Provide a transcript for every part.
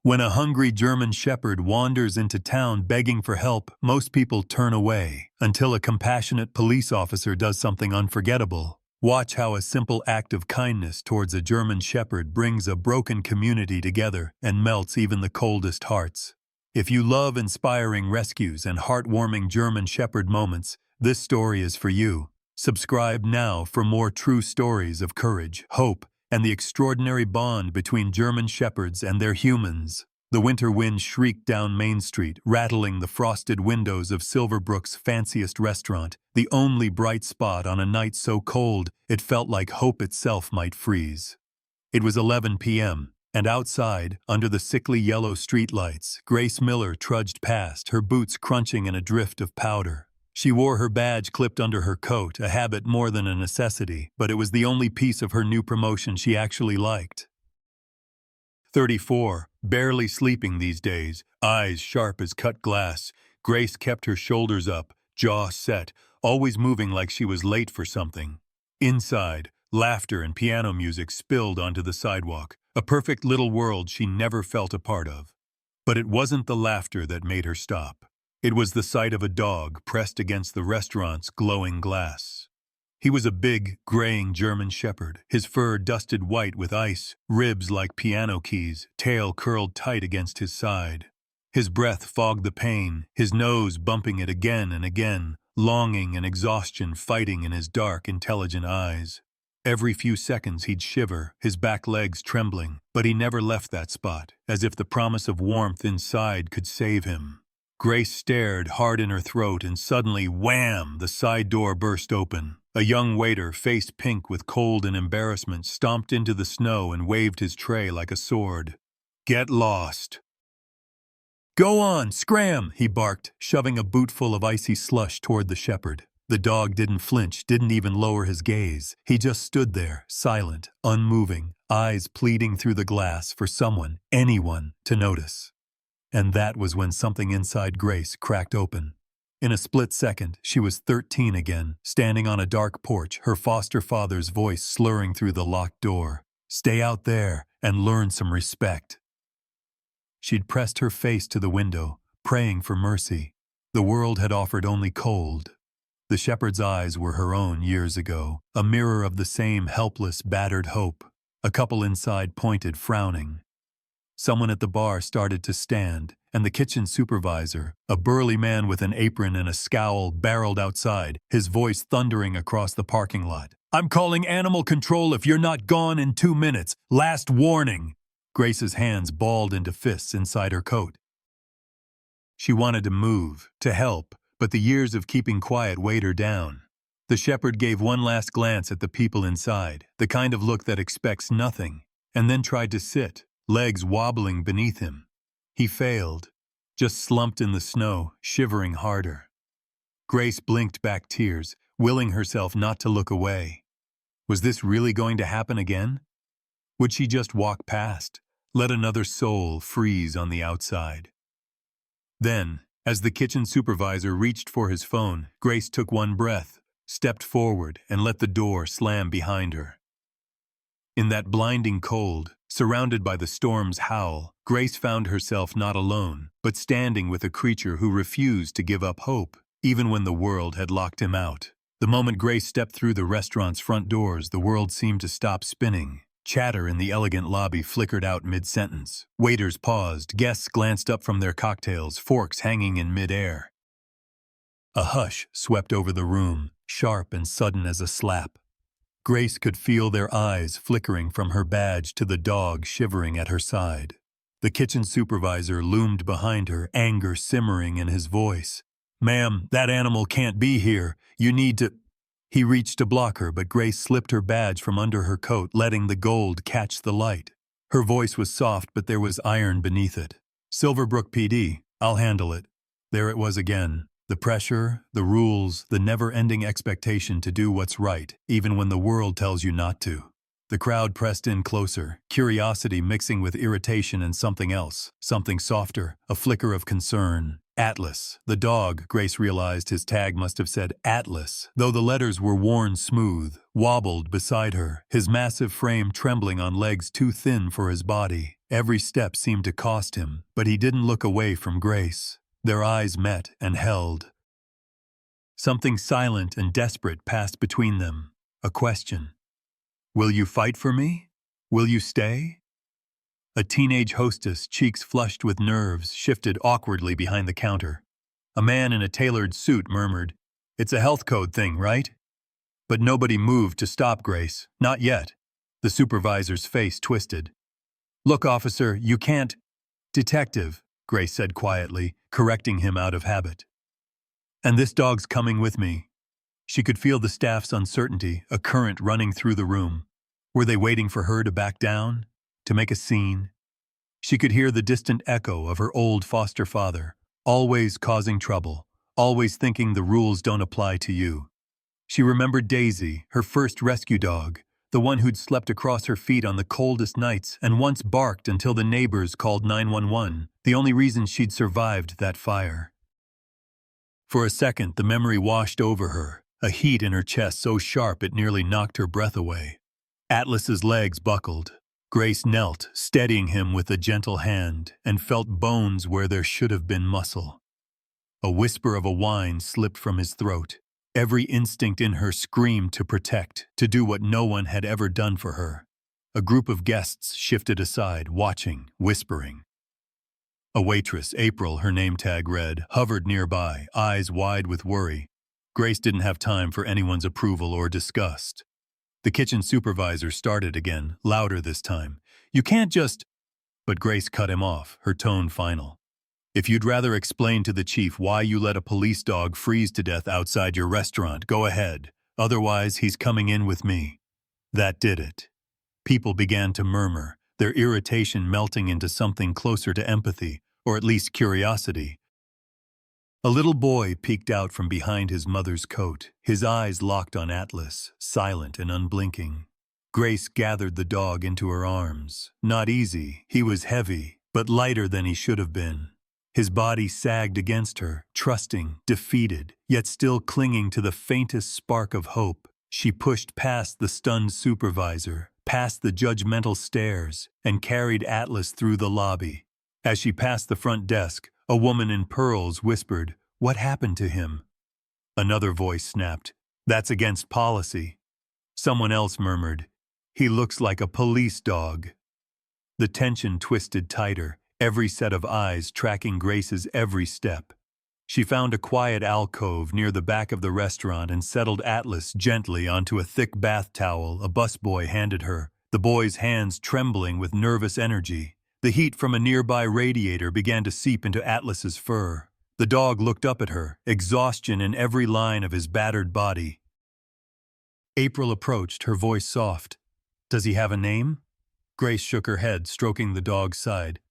When a hungry German shepherd wanders into town begging for help, most people turn away, until a compassionate police officer does something unforgettable. Watch how a simple act of kindness towards a German shepherd brings a broken community together and melts even the coldest hearts. If you love inspiring rescues and heartwarming German shepherd moments, this story is for you. Subscribe now for more true stories of courage, hope, and the extraordinary bond between German shepherds and their humans. The winter wind shrieked down Main Street, rattling the frosted windows of Silverbrook's fanciest restaurant, the only bright spot on a night so cold it felt like hope itself might freeze. It was 11 p.m., and outside, under the sickly yellow streetlights, Grace Miller trudged past, her boots crunching in a drift of powder. She wore her badge clipped under her coat, a habit more than a necessity, but it was the only piece of her new promotion she actually liked. 34, barely sleeping these days, eyes sharp as cut glass, Grace kept her shoulders up, jaw set, always moving like she was late for something. Inside, laughter and piano music spilled onto the sidewalk, a perfect little world she never felt a part of. But it wasn't the laughter that made her stop. It was the sight of a dog pressed against the restaurant's glowing glass. He was a big, graying German shepherd, his fur dusted white with ice, ribs like piano keys, tail curled tight against his side. His breath fogged the pain, his nose bumping it again and again, longing and exhaustion fighting in his dark, intelligent eyes. Every few seconds he'd shiver, his back legs trembling, but he never left that spot, as if the promise of warmth inside could save him. Grace stared hard in her throat, and suddenly, wham, the side door burst open. A young waiter, face pink with cold and embarrassment, stomped into the snow and waved his tray like a sword. "Get lost." "Go on, scram," he barked, shoving a bootful of icy slush toward the shepherd. The dog didn't flinch, didn't even lower his gaze. He just stood there, silent, unmoving, eyes pleading through the glass for someone, anyone, to notice. And that was when something inside Grace cracked open. In a split second, she was 13 again, standing on a dark porch, her foster father's voice slurring through the locked door. "Stay out there and learn some respect." She'd pressed her face to the window, praying for mercy. The world had offered only cold. The shepherd's eyes were her own years ago, a mirror of the same helpless, battered hope. A couple inside pointed, frowning. Someone at the bar started to stand, and the kitchen supervisor, a burly man with an apron and a scowl, barreled outside, his voice thundering across the parking lot. "I'm calling animal control if you're not gone in 2 minutes. Last warning." Grace's hands balled into fists inside her coat. She wanted to move, to help, but the years of keeping quiet weighed her down. The shepherd gave one last glance at the people inside, the kind of look that expects nothing, and then tried to sit, legs wobbling beneath him. He failed, just slumped in the snow, shivering harder. Grace blinked back tears, willing herself not to look away. Was this really going to happen again? Would she just walk past, let another soul freeze on the outside? Then, as the kitchen supervisor reached for his phone, Grace took one breath, stepped forward, and let the door slam behind her. In that blinding cold, surrounded by the storm's howl, Grace found herself not alone, but standing with a creature who refused to give up hope, even when the world had locked him out. The moment Grace stepped through the restaurant's front doors, the world seemed to stop spinning. Chatter in the elegant lobby flickered out mid-sentence. Waiters paused, guests glanced up from their cocktails, forks hanging in mid-air. A hush swept over the room, sharp and sudden as a slap. Grace could feel their eyes flickering from her badge to the dog shivering at her side. The kitchen supervisor loomed behind her, anger simmering in his voice. "Ma'am, that animal can't be here. You need to—" He reached to block her, but Grace slipped her badge from under her coat, letting the gold catch the light. Her voice was soft, but there was iron beneath it. "Silverbrook PD, I'll handle it." There it was again. The pressure, the rules, the never-ending expectation to do what's right, even when the world tells you not to. The crowd pressed in closer, curiosity mixing with irritation and something else, something softer, a flicker of concern. Atlas, the dog, Grace realized his tag must have said Atlas, though the letters were worn smooth, wobbled beside her, his massive frame trembling on legs too thin for his body. Every step seemed to cost him, but he didn't look away from Grace. Their eyes met and held. Something silent and desperate passed between them. A question. Will you fight for me? Will you stay? A teenage hostess, cheeks flushed with nerves, shifted awkwardly behind the counter. A man in a tailored suit murmured, "It's a health code thing, right?" But nobody moved to stop Grace. Not yet. The supervisor's face twisted. "Look, officer, you can't—" "Detective," Grace said quietly, correcting him out of habit. "And this dog's coming with me." She could feel the staff's uncertainty, a current running through the room. Were they waiting for her to back down? To make a scene? She could hear the distant echo of her old foster father, always causing trouble, always thinking the rules don't apply to you. She remembered Daisy, her first rescue dog, the one who'd slept across her feet on the coldest nights and once barked until the neighbors called 911, the only reason she'd survived that fire. For a second, the memory washed over her, a heat in her chest so sharp it nearly knocked her breath away. Atlas's legs buckled. Grace knelt, steadying him with a gentle hand, and felt bones where there should have been muscle. A whisper of a whine slipped from his throat. Every instinct in her screamed to protect, to do what no one had ever done for her. A group of guests shifted aside, watching, whispering. A waitress, April, her name tag read, hovered nearby, eyes wide with worry. Grace didn't have time for anyone's approval or disgust. The kitchen supervisor started again, louder this time. "You can't just—" But Grace cut him off, her tone final. "If you'd rather explain to the chief why you let a police dog freeze to death outside your restaurant, go ahead. Otherwise, he's coming in with me." That did it. People began to murmur, their irritation melting into something closer to empathy, or at least curiosity. A little boy peeked out from behind his mother's coat, his eyes locked on Atlas, silent and unblinking. Grace gathered the dog into her arms. Not easy, he was heavy, but lighter than he should have been. His body sagged against her, trusting, defeated, yet still clinging to the faintest spark of hope. She pushed past the stunned supervisor, past the judgmental stares, and carried Atlas through the lobby. As she passed the front desk, a woman in pearls whispered, "What happened to him?" Another voice snapped, "That's against policy." Someone else murmured, "He looks like a police dog." The tension twisted tighter, every set of eyes tracking Grace's every step. She found a quiet alcove near the back of the restaurant and settled Atlas gently onto a thick bath towel a busboy handed her, the boy's hands trembling with nervous energy. The heat from a nearby radiator began to seep into Atlas's fur. The dog looked up at her, exhaustion in every line of his battered body. April approached, her voice soft. "Does he have a name?" Grace shook her head, stroking the dog's side.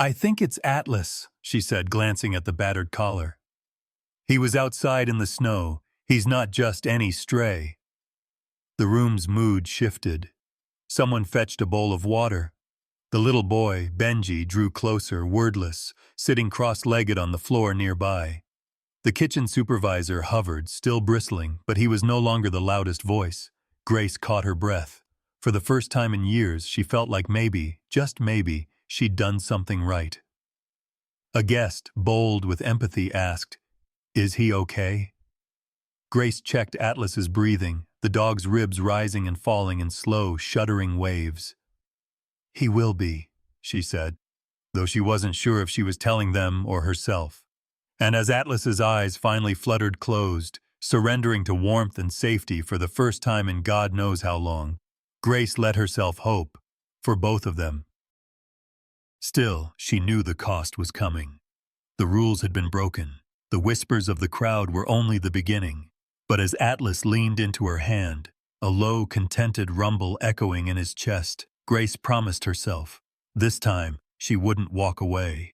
"I think it's Atlas," she said, glancing at the battered collar. "He was outside in the snow. He's not just any stray." The room's mood shifted. Someone fetched a bowl of water. The little boy, Benji, drew closer, wordless, sitting cross-legged on the floor nearby. The kitchen supervisor hovered, still bristling, but he was no longer the loudest voice. Grace caught her breath. For the first time in years, she felt like maybe, just maybe, she'd done something right. A guest, bold with empathy, asked, "Is he okay?" Grace checked Atlas's breathing, the dog's ribs rising and falling in slow, shuddering waves. "He will be," she said, though she wasn't sure if she was telling them or herself. And as Atlas's eyes finally fluttered closed, surrendering to warmth and safety for the first time in God knows how long, Grace let herself hope, for both of them. Still, she knew the cost was coming. The rules had been broken. The whispers of the crowd were only the beginning. But as Atlas leaned into her hand, a low, contented rumble echoing in his chest, Grace promised herself, this time she wouldn't walk away.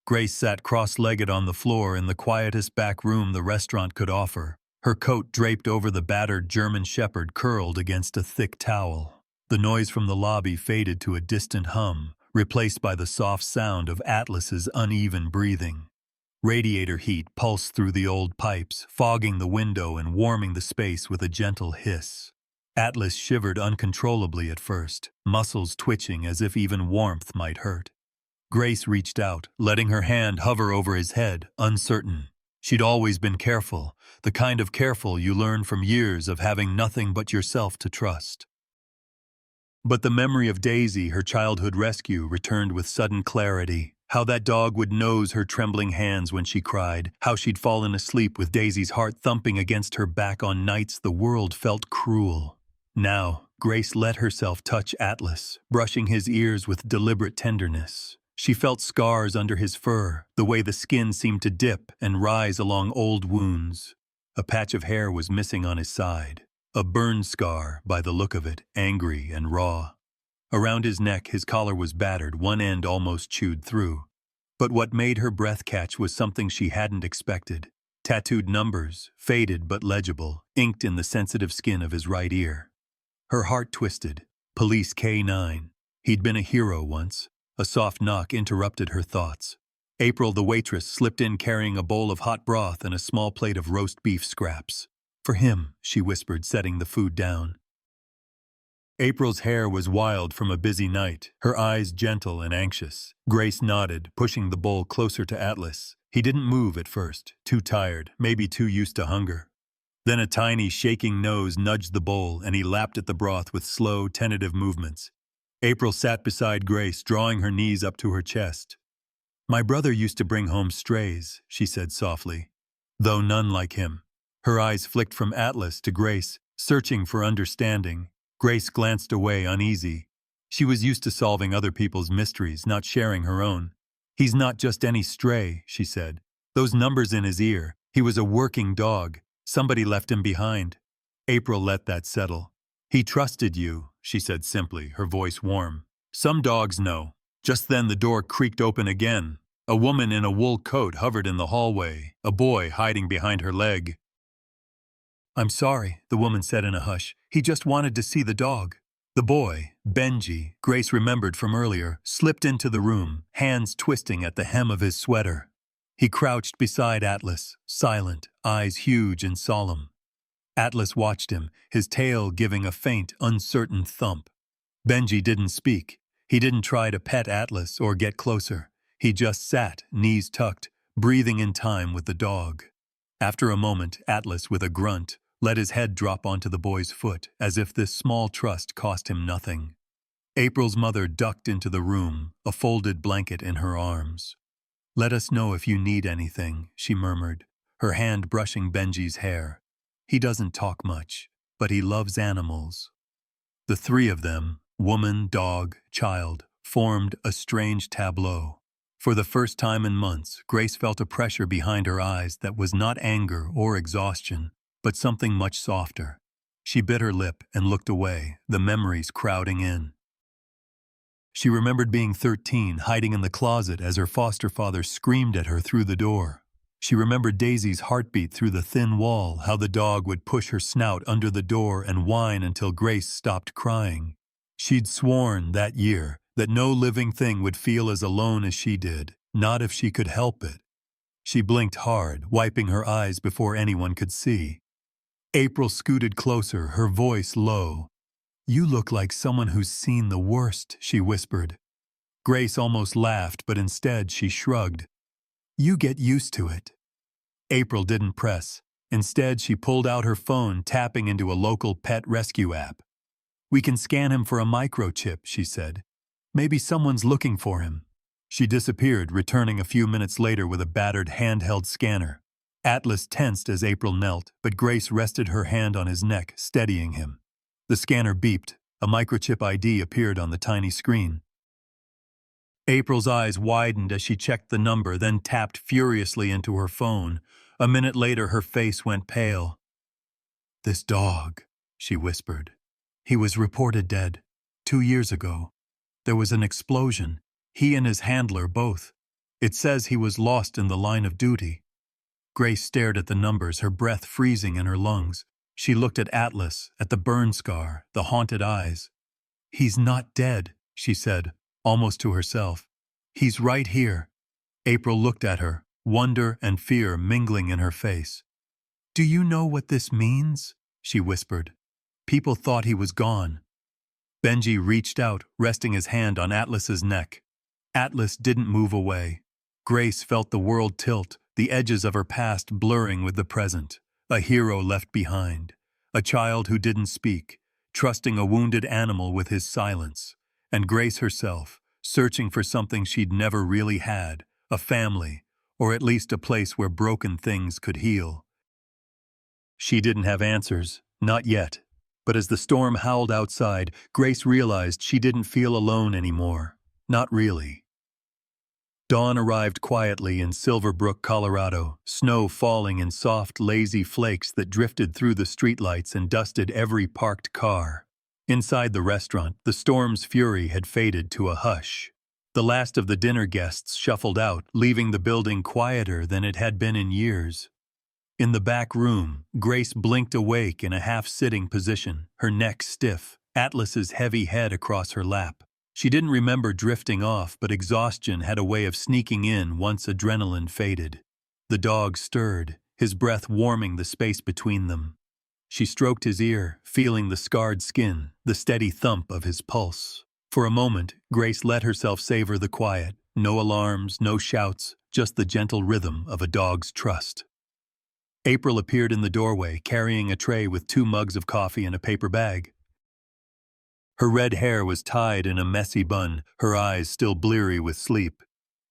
Grace sat cross-legged on the floor in the quietest back room the restaurant could offer, her coat draped over the battered German shepherd curled against a thick towel. The noise from the lobby faded to a distant hum, replaced by the soft sound of Atlas's uneven breathing. Radiator heat pulsed through the old pipes, fogging the window and warming the space with a gentle hiss. Atlas shivered uncontrollably at first, muscles twitching as if even warmth might hurt. Grace reached out, letting her hand hover over his head, uncertain. She'd always been careful, the kind of careful you learn from years of having nothing but yourself to trust. But the memory of Daisy, her childhood rescue, returned with sudden clarity. How that dog would nose her trembling hands when she cried, how she'd fallen asleep with Daisy's heart thumping against her back on nights the world felt cruel. Now, Grace let herself touch Atlas, brushing his ears with deliberate tenderness. She felt scars under his fur, the way the skin seemed to dip and rise along old wounds. A patch of hair was missing on his side, a burn scar by the look of it, angry and raw. Around his neck, his collar was battered, one end almost chewed through. But what made her breath catch was something she hadn't expected. Tattooed numbers, faded but legible, inked in the sensitive skin of his right ear. Her heart twisted. Police K9. He'd been a hero once. A soft knock interrupted her thoughts. April, the waitress, slipped in carrying a bowl of hot broth and a small plate of roast beef scraps. "For him," she whispered, setting the food down. April's hair was wild from a busy night, her eyes gentle and anxious. Grace nodded, pushing the bowl closer to Atlas. He didn't move at first, too tired, maybe too used to hunger. Then a tiny, shaking nose nudged the bowl, and he lapped at the broth with slow, tentative movements. April sat beside Grace, drawing her knees up to her chest. "My brother used to bring home strays," she said softly, "though none like him." Her eyes flicked from Atlas to Grace, searching for understanding. Grace glanced away, uneasy. She was used to solving other people's mysteries, not sharing her own. "He's not just any stray," she said. "Those numbers in his ear, he was a working dog. Somebody left him behind." April let that settle. "He trusted you," she said simply, her voice warm. "Some dogs know." Just then the door creaked open again. A woman in a wool coat hovered in the hallway, a boy hiding behind her leg. "I'm sorry," the woman said in a hush. "He just wanted to see the dog." The boy, Benji, Grace remembered from earlier, slipped into the room, hands twisting at the hem of his sweater. He crouched beside Atlas, silent, eyes huge and solemn. Atlas watched him, his tail giving a faint, uncertain thump. Benji didn't speak. He didn't try to pet Atlas or get closer. He just sat, knees tucked, breathing in time with the dog. After a moment, Atlas, with a grunt, let his head drop onto the boy's foot, as if this small trust cost him nothing. April's mother ducked into the room, a folded blanket in her arms. "Let us know if you need anything," she murmured, her hand brushing Benji's hair. "He doesn't talk much, but he loves animals." The three of them, woman, dog, child, formed a strange tableau. For the first time in months, Grace felt a pressure behind her eyes that was not anger or exhaustion, but something much softer. She bit her lip and looked away, the memories crowding in. She remembered being 13, hiding in the closet as her foster father screamed at her through the door. She remembered Daisy's heartbeat through the thin wall, how the dog would push her snout under the door and whine until Grace stopped crying. She'd sworn that year that no living thing would feel as alone as she did, not if she could help it. She blinked hard, wiping her eyes before anyone could see. April scooted closer, her voice low. "You look like someone who's seen the worst," she whispered. Grace almost laughed, but instead she shrugged. "You get used to it." April didn't press. Instead, she pulled out her phone, tapping into a local pet rescue app. "We can scan him for a microchip," she said. "Maybe someone's looking for him." She disappeared, returning a few minutes later with a battered handheld scanner. Atlas tensed as April knelt, but Grace rested her hand on his neck, steadying him. The scanner beeped. A microchip ID appeared on the tiny screen. April's eyes widened as she checked the number, then tapped furiously into her phone. A minute later, her face went pale. "This dog," she whispered. "He was reported dead 2 years ago. There was an explosion. He and his handler both. It says he was lost in the line of duty." Grace stared at the numbers, her breath freezing in her lungs. She looked at Atlas, at the burn scar, the haunted eyes. "He's not dead," she said, almost to herself. "He's right here." April looked at her, wonder and fear mingling in her face. "Do you know what this means?" she whispered. People thought he was gone. Benji reached out, resting his hand on Atlas's neck. Atlas didn't move away. Grace felt the world tilt, the edges of her past blurring with the present. A hero left behind. A child who didn't speak, trusting a wounded animal with his silence. And Grace herself, searching for something she'd never really had, a family, or at least a place where broken things could heal. She didn't have answers, not yet. But as the storm howled outside, Grace realized she didn't feel alone anymore. Not really. Dawn arrived quietly in Silverbrook, Colorado, snow falling in soft, lazy flakes that drifted through the streetlights and dusted every parked car. Inside the restaurant, the storm's fury had faded to a hush. The last of the dinner guests shuffled out, leaving the building quieter than it had been in years. In the back room, Grace blinked awake in a half-sitting position, her neck stiff, Atlas's heavy head across her lap. She didn't remember drifting off, but exhaustion had a way of sneaking in once adrenaline faded. The dog stirred, his breath warming the space between them. She stroked his ear, feeling the scarred skin, the steady thump of his pulse. For a moment, Grace let herself savor the quiet. No alarms, no shouts, just the gentle rhythm of a dog's trust. April appeared in the doorway, carrying a tray with 2 mugs of coffee and a paper bag. Her red hair was tied in a messy bun, her eyes still bleary with sleep.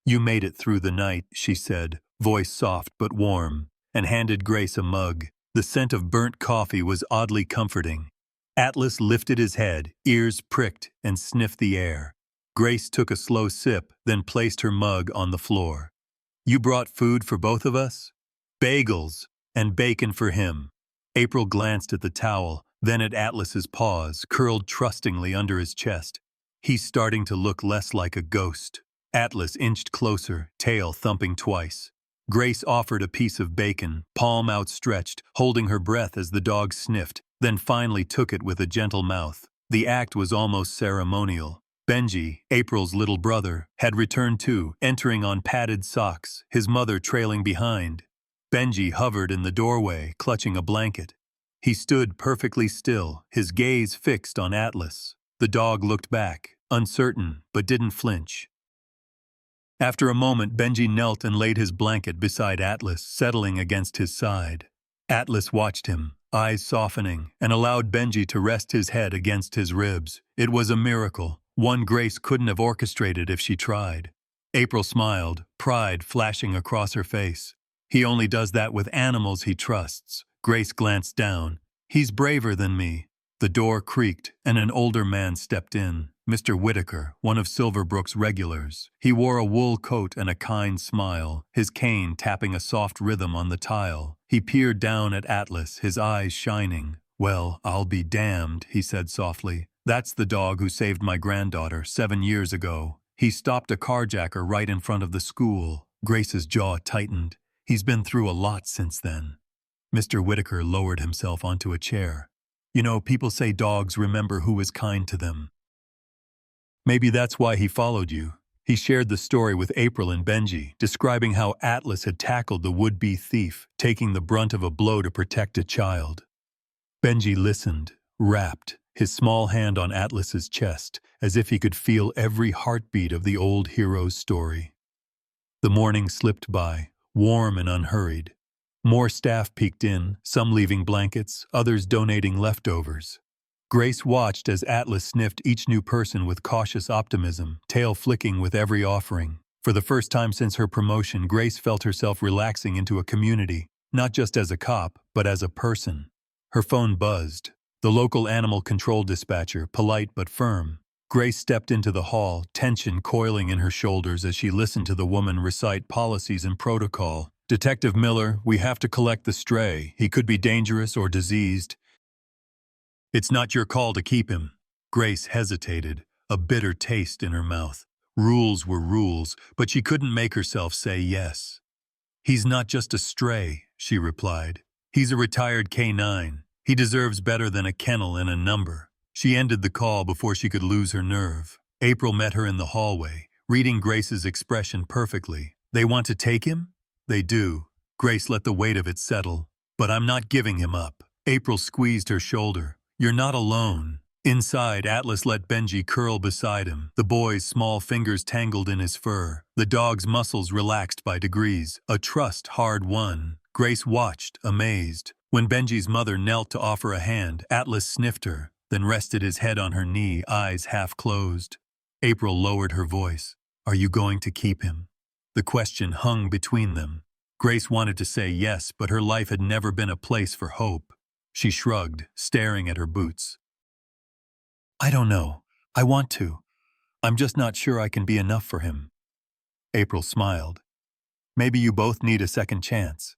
"You made it through the night," she said, voice soft but warm, and handed Grace a mug. The scent of burnt coffee was oddly comforting. Atlas lifted his head, ears pricked, and sniffed the air. Grace took a slow sip, then placed her mug on the floor. "You brought food for both of us?" "Bagels. And bacon for him." April glanced at the towel, then at Atlas's paws, curled trustingly under his chest. "He's starting to look less like a ghost." Atlas inched closer, tail thumping twice. Grace offered a piece of bacon, palm outstretched, holding her breath as the dog sniffed, then finally took it with a gentle mouth. The act was almost ceremonial. Benji, April's little brother, had returned too, entering on padded socks, his mother trailing behind. Benji hovered in the doorway, clutching a blanket. He stood perfectly still, his gaze fixed on Atlas. The dog looked back, uncertain, but didn't flinch. After a moment, Benji knelt and laid his blanket beside Atlas, settling against his side. Atlas watched him, eyes softening, and allowed Benji to rest his head against his ribs. It was a miracle, one Grace couldn't have orchestrated if she tried. April smiled, pride flashing across her face. "He only does that with animals he trusts." Grace glanced down. "He's braver than me." The door creaked, and an older man stepped in. Mr. Whitaker, one of Silverbrook's regulars. He wore a wool coat and a kind smile, his cane tapping a soft rhythm on the tile. He peered down at Atlas, his eyes shining. "Well, I'll be damned," he said softly. "That's the dog who saved my granddaughter 7 years ago. He stopped a carjacker right in front of the school." Grace's jaw tightened. "He's been through a lot since then." Mr. Whitaker lowered himself onto a chair. "You know, people say dogs remember who is kind to them. Maybe that's why he followed you." He shared the story with April and Benji, describing how Atlas had tackled the would-be thief, taking the brunt of a blow to protect a child. Benji listened, rapt, his small hand on Atlas's chest, as if he could feel every heartbeat of the old hero's story. The morning slipped by, warm and unhurried. More staff peeked in, some leaving blankets, others donating leftovers. Grace watched as Atlas sniffed each new person with cautious optimism, tail flicking with every offering. For the first time since her promotion, Grace felt herself relaxing into a community, not just as a cop, but as a person. Her phone buzzed. The local animal control dispatcher, polite but firm. Grace stepped into the hall, tension coiling in her shoulders as she listened to the woman recite policies and protocol. "Detective Miller, we have to collect the stray. He could be dangerous or diseased. It's not your call to keep him." Grace hesitated, a bitter taste in her mouth. Rules were rules, but she couldn't make herself say yes. "He's not just a stray," she replied. "He's a retired K9. He deserves better than a kennel and a number." She ended the call before she could lose her nerve. April met her in the hallway, reading Grace's expression perfectly. "They want to take him?" "They do." Grace let the weight of it settle. "But I'm not giving him up." April squeezed her shoulder. You're not alone. Inside, Atlas let Benji curl beside him, the boy's small fingers tangled in his fur, the dog's muscles relaxed by degrees, a trust hard won. Grace watched, amazed. When Benji's mother knelt to offer a hand, Atlas sniffed her, then rested his head on her knee, eyes half closed. April lowered her voice. Are you going to keep him? The question hung between them. Grace wanted to say yes, but her life had never been a place for hope. She shrugged, staring at her boots. I don't know. I want to. I'm just not sure I can be enough for him. April smiled. Maybe you both need a second chance.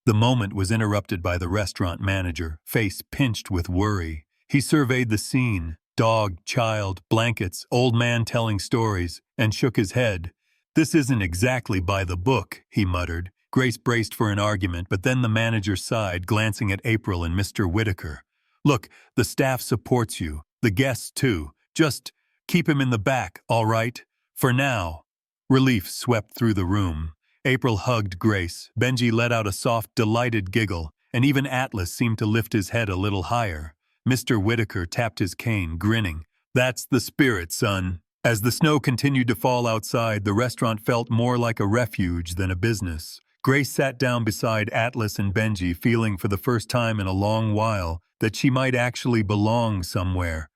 The moment was interrupted by the restaurant manager, face pinched with worry. He surveyed the scene, dog, child, blankets, old man telling stories, and shook his head. This isn't exactly by the book, he muttered. Grace braced for an argument, but then the manager sighed, glancing at April and Mr. Whitaker. Look, the staff supports you, the guests too. Just keep him in the back, all right? For now. Relief swept through the room. April hugged Grace. Benji let out a soft, delighted giggle, and even Atlas seemed to lift his head a little higher. Mr. Whitaker tapped his cane, grinning. That's the spirit, son. As the snow continued to fall outside, the restaurant felt more like a refuge than a business. Grace sat down beside Atlas and Benji, feeling for the first time in a long while that she might actually belong somewhere.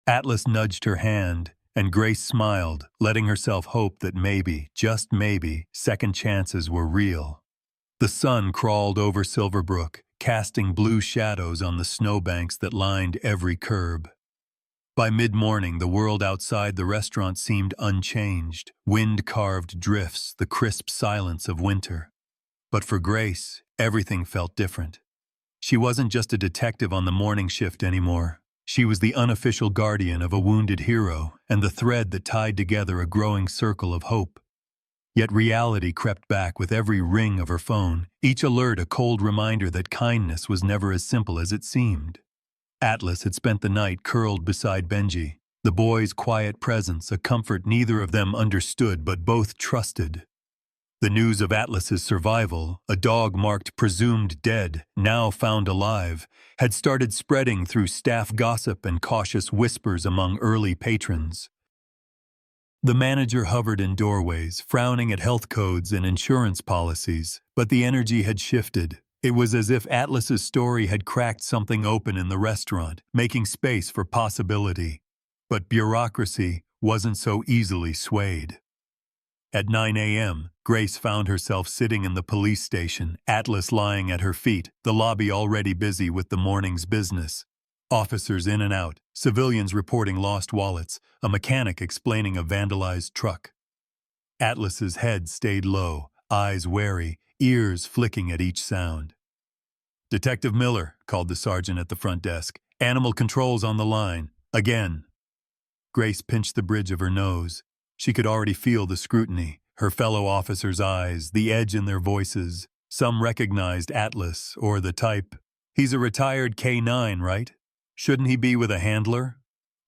Atlas nudged her hand, and Grace smiled, letting herself hope that maybe, just maybe, second chances were real. The sun crawled over Silverbrook, casting blue shadows on the snowbanks that lined every curb. By mid-morning, the world outside the restaurant seemed unchanged, wind-carved drifts, the crisp silence of winter. But for Grace, everything felt different. She wasn't just a detective on the morning shift anymore. She was the unofficial guardian of a wounded hero and the thread that tied together a growing circle of hope. Yet reality crept back with every ring of her phone, each alert a cold reminder that kindness was never as simple as it seemed. Atlas had spent the night curled beside Benji, the boy's quiet presence, a comfort neither of them understood but both trusted. The news of Atlas's survival, a dog marked presumed dead, now found alive, had started spreading through staff gossip and cautious whispers among early patrons. The manager hovered in doorways, frowning at health codes and insurance policies, but the energy had shifted. It was as if Atlas's story had cracked something open in the restaurant, making space for possibility. But bureaucracy wasn't so easily swayed. At 9 a.m., Grace found herself sitting in the police station, Atlas lying at her feet, the lobby already busy with the morning's business. Officers in and out, civilians reporting lost wallets, a mechanic explaining a vandalized truck. Atlas's head stayed low, eyes wary, ears flicking at each sound. "Detective Miller," called the sergeant at the front desk. "Animal control's on the line. Again." Grace pinched the bridge of her nose. She could already feel the scrutiny, her fellow officers' eyes, the edge in their voices. Some recognized Atlas, or the type. "He's a retired K-9, right? Shouldn't he be with a handler?"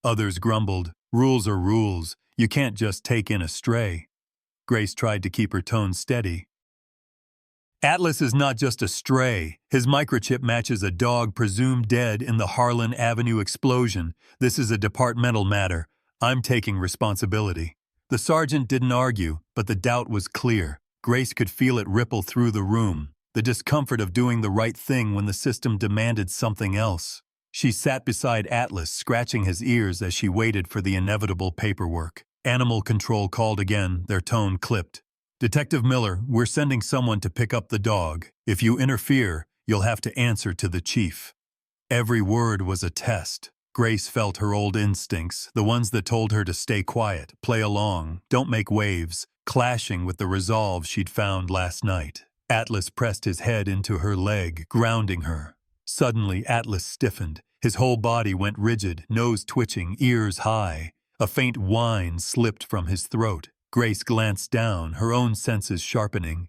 Others grumbled. "Rules are rules. You can't just take in a stray." Grace tried to keep her tone steady. "Atlas is not just a stray. His microchip matches a dog presumed dead in the Harlan Avenue explosion. This is a departmental matter. I'm taking responsibility." The sergeant didn't argue, but the doubt was clear. Grace could feel it ripple through the room, the discomfort of doing the right thing when the system demanded something else. She sat beside Atlas, scratching his ears as she waited for the inevitable paperwork. Animal control called again, their tone clipped. "Detective Miller, we're sending someone to pick up the dog. If you interfere, you'll have to answer to the chief." Every word was a test. Grace felt her old instincts, the ones that told her to stay quiet, play along, don't make waves, clashing with the resolve she'd found last night. Atlas pressed his head into her leg, grounding her. Suddenly, Atlas stiffened. His whole body went rigid, nose twitching, ears high. A faint whine slipped from his throat. Grace glanced down, her own senses sharpening.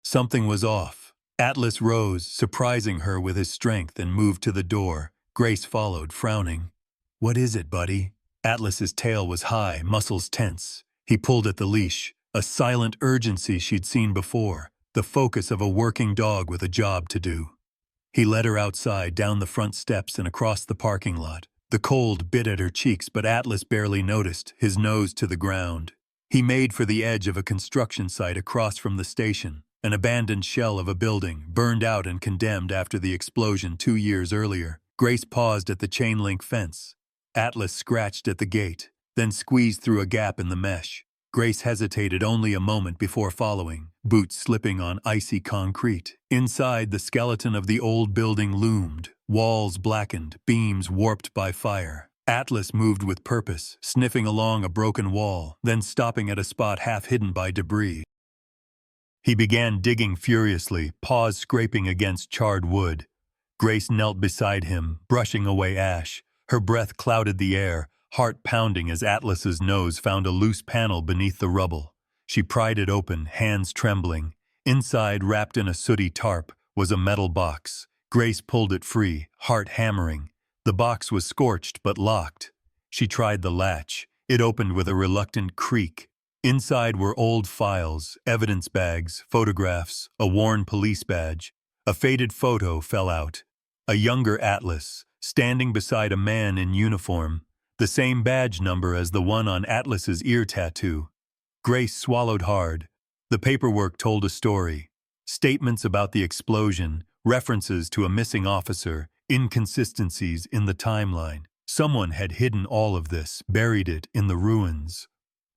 Something was off. Atlas rose, surprising her with his strength, and moved to the door. Grace followed, frowning. "What is it, buddy?" Atlas's tail was high, muscles tense. He pulled at the leash, a silent urgency she'd seen before, the focus of a working dog with a job to do. He led her outside, down the front steps and across the parking lot. The cold bit at her cheeks, but Atlas barely noticed, his nose to the ground. He made for the edge of a construction site across from the station, an abandoned shell of a building, burned out and condemned after the explosion 2 years earlier. Grace paused at the chain-link fence. Atlas scratched at the gate, then squeezed through a gap in the mesh. Grace hesitated only a moment before following, boots slipping on icy concrete. Inside, the skeleton of the old building loomed, walls blackened, beams warped by fire. Atlas moved with purpose, sniffing along a broken wall, then stopping at a spot half hidden by debris. He began digging furiously, paws scraping against charred wood. Grace knelt beside him, brushing away ash. Her breath clouded the air, heart pounding as Atlas's nose found a loose panel beneath the rubble. She pried it open, hands trembling. Inside, wrapped in a sooty tarp, was a metal box. Grace pulled it free, heart hammering. The box was scorched but locked. She tried the latch. It opened with a reluctant creak. Inside were old files, evidence bags, photographs, a worn police badge. A faded photo fell out. A younger Atlas, standing beside a man in uniform. The same badge number as the one on Atlas's ear tattoo. Grace swallowed hard. The paperwork told a story. Statements about the explosion, references to a missing officer, inconsistencies in the timeline. Someone had hidden all of this, buried it in the ruins.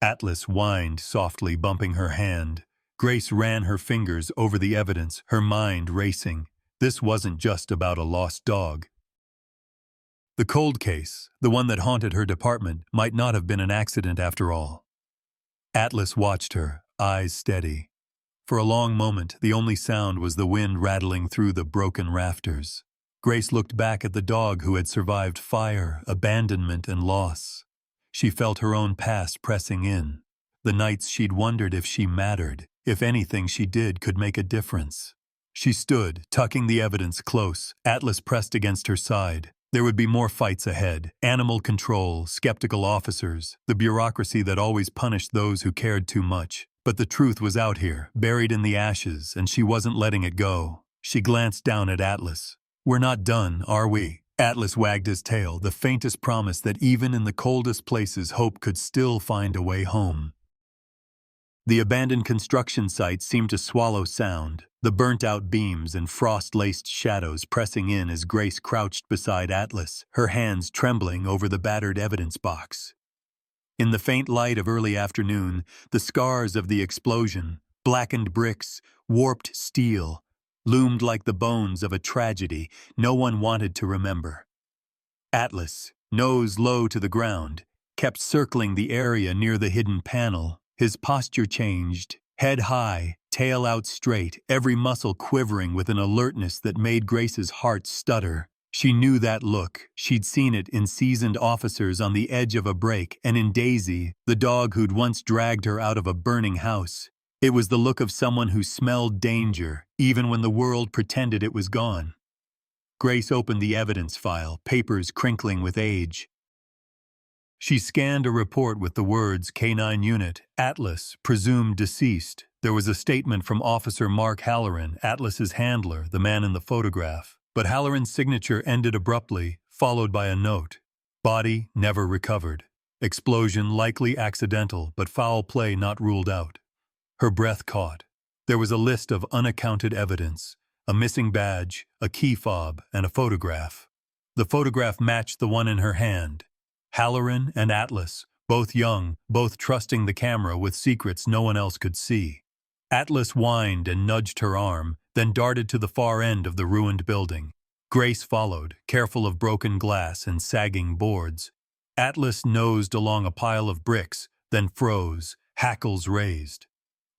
Atlas whined softly, bumping her hand. Grace ran her fingers over the evidence, her mind racing. This wasn't just about a lost dog. The cold case, the one that haunted her department, might not have been an accident after all. Atlas watched her, eyes steady. For a long moment, the only sound was the wind rattling through the broken rafters. Grace looked back at the dog who had survived fire, abandonment, and loss. She felt her own past pressing in. The nights she'd wondered if she mattered, if anything she did could make a difference. She stood, tucking the evidence close, Atlas pressed against her side. There would be more fights ahead. Animal control, skeptical officers, the bureaucracy that always punished those who cared too much. But the truth was out here, buried in the ashes, and she wasn't letting it go. She glanced down at Atlas. "We're not done, are we?" Atlas wagged his tail, the faintest promise that even in the coldest places hope could still find a way home. The abandoned construction site seemed to swallow sound, the burnt-out beams and frost-laced shadows pressing in as Grace crouched beside Atlas, her hands trembling over the battered evidence box. In the faint light of early afternoon, the scars of the explosion, blackened bricks, warped steel, loomed like the bones of a tragedy no one wanted to remember. Atlas, nose low to the ground, kept circling the area near the hidden panel. His posture changed, head high, tail out straight, every muscle quivering with an alertness that made Grace's heart stutter. She knew that look. She'd seen it in seasoned officers on the edge of a break, and in Daisy, the dog who'd once dragged her out of a burning house. It was the look of someone who smelled danger, even when the world pretended it was gone. Grace opened the evidence file, papers crinkling with age. She scanned a report with the words K9 Unit, Atlas, presumed deceased. There was a statement from Officer Mark Halloran, Atlas's handler, the man in the photograph. But Halloran's signature ended abruptly, followed by a note. Body never recovered. Explosion likely accidental, but foul play not ruled out. Her breath caught. There was a list of unaccounted evidence. A missing badge, a key fob, and a photograph. The photograph matched the one in her hand. Halloran and Atlas, both young, both trusting the camera with secrets no one else could see. Atlas whined and nudged her arm, then darted to the far end of the ruined building. Grace followed, careful of broken glass and sagging boards. Atlas nosed along a pile of bricks, then froze, hackles raised.